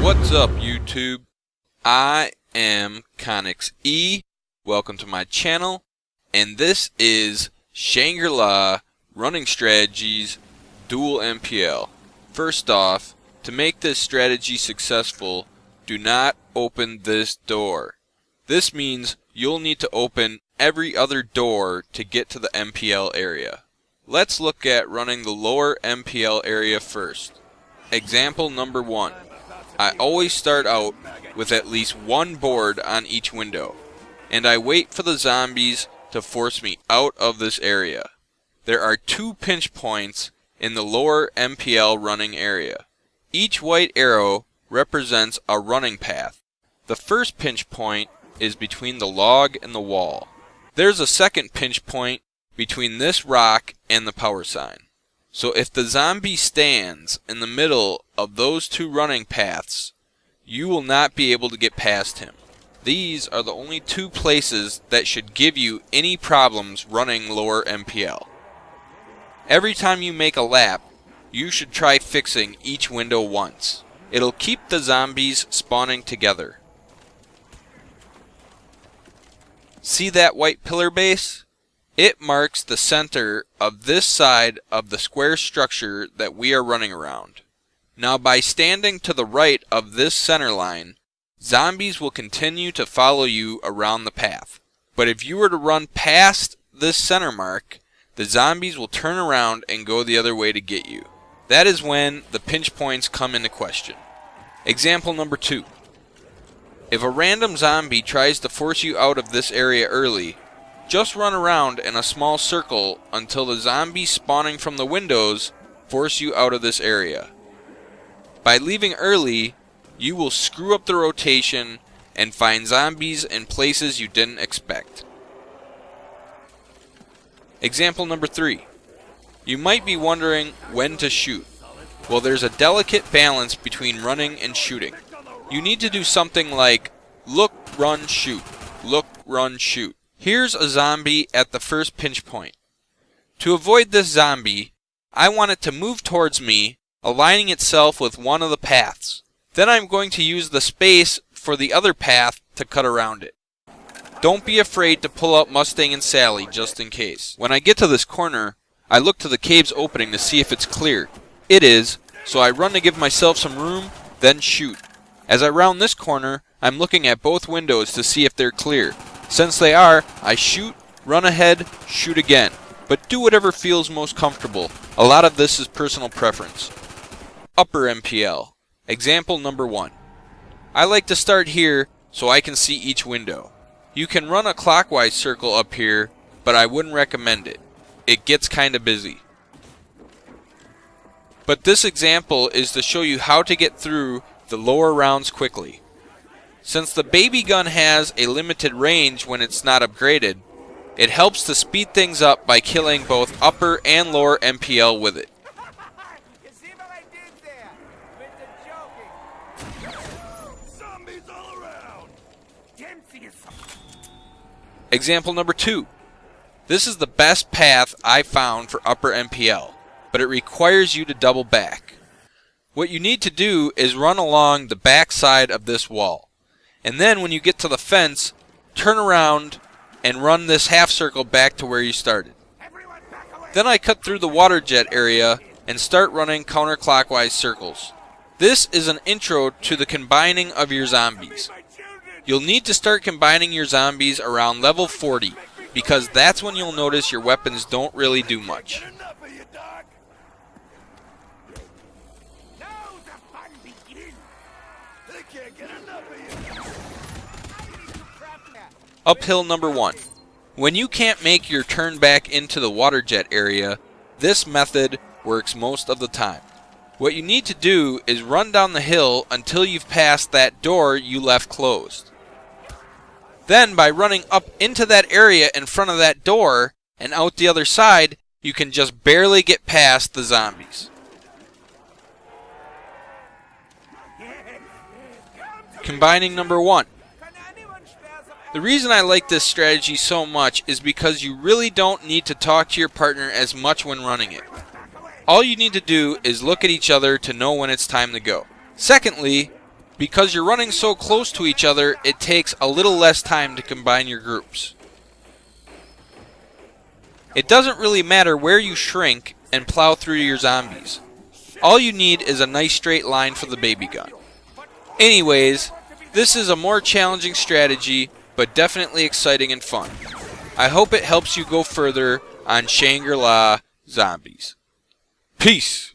What's up, YouTube? I am Conics E. Welcome to my channel, and this is Shangri-La Running Strategies Dual MPL. First off, to make this strategy successful, do not open this door. This means you'll need to open every other door to get to the MPL area. Let's look at running the lower MPL area first. Example number 1. I always start out with at least one board on each window, and I wait for the zombies to force me out of this area. There are 2 pinch points in the lower MPL running area. Each white arrow represents a running path. The first pinch point is between the log and the wall. There's a second pinch point between this rock and the power sign. So if the zombie stands in the middle of those 2 running paths, you will not be able to get past him. These are the only 2 places that should give you any problems running lower MPL. Every time you make a lap, you should try fixing each window once. It'll keep the zombies spawning together. See that white pillar base? It marks the center of this side of the square structure that we are running around. Now, by standing to the right of this center line, zombies will continue to follow you around the path. But if you were to run past this center mark, the zombies will turn around and go the other way to get you. That is when the pinch points come into question. Example number 2. If a random zombie tries to force you out of this area early, just run around in a small circle until the zombies spawning from the windows force you out of this area. By leaving early, you will screw up the rotation and find zombies in places you didn't expect. Example number 3. You might be wondering when to shoot. Well, there's a delicate balance between running and shooting. You need to do something like look, run, shoot. Look, run, shoot. Here's a zombie at the first pinch point. To avoid this zombie, I want it to move towards me, aligning itself with one of the paths. Then I'm going to use the space for the other path to cut around it. Don't be afraid to pull out Mustang and Sally just in case. When I get to this corner, I look to the cave's opening to see if it's clear. It is, so I run to give myself some room, then shoot. As I round this corner, I'm looking at both windows to see if they're clear. Since they are, I shoot, run ahead, shoot again. But do whatever feels most comfortable. A lot of this is personal preference. Upper MPL. Example number 1. I like to start here so I can see each window. You can run a clockwise circle up here, but I wouldn't recommend it. It gets kinda busy. But this example is to show you how to get through the lower rounds quickly. Since the baby gun has a limited range when it's not upgraded, it helps to speed things up by killing both upper and lower MPL with it. You see what I did there? With the joking. Zombies all around. Example number 2. This is the best path I found for upper MPL, but it requires you to double back. What you need to do is run along the back side of this wall. And then when you get to the fence, turn around and run this half circle back to where you started. Then I cut through the water jet area and start running counterclockwise circles. This is an intro to the combining of your zombies. You'll need to start combining your zombies around level 40, because that's when you'll notice your weapons don't really do much. Uphill number 1. When you can't make your turn back into the water jet area, this method works most of the time. What you need to do is run down the hill until you've passed that door you left closed. Then by running up into that area in front of that door and out the other side, you can just barely get past the zombies. Combining number 1. The reason I like this strategy so much is because you really don't need to talk to your partner as much when running it. All you need to do is look at each other to know when it's time to go. Secondly, Because you're running so close to each other, it takes a little less time to combine your groups. It doesn't really matter where you shrink and plow through your zombies. All you need is a nice straight line for the baby gun. Anyways, this is a more challenging strategy, but definitely exciting and fun. I hope it helps you go further on Shangri-La Zombies. Peace!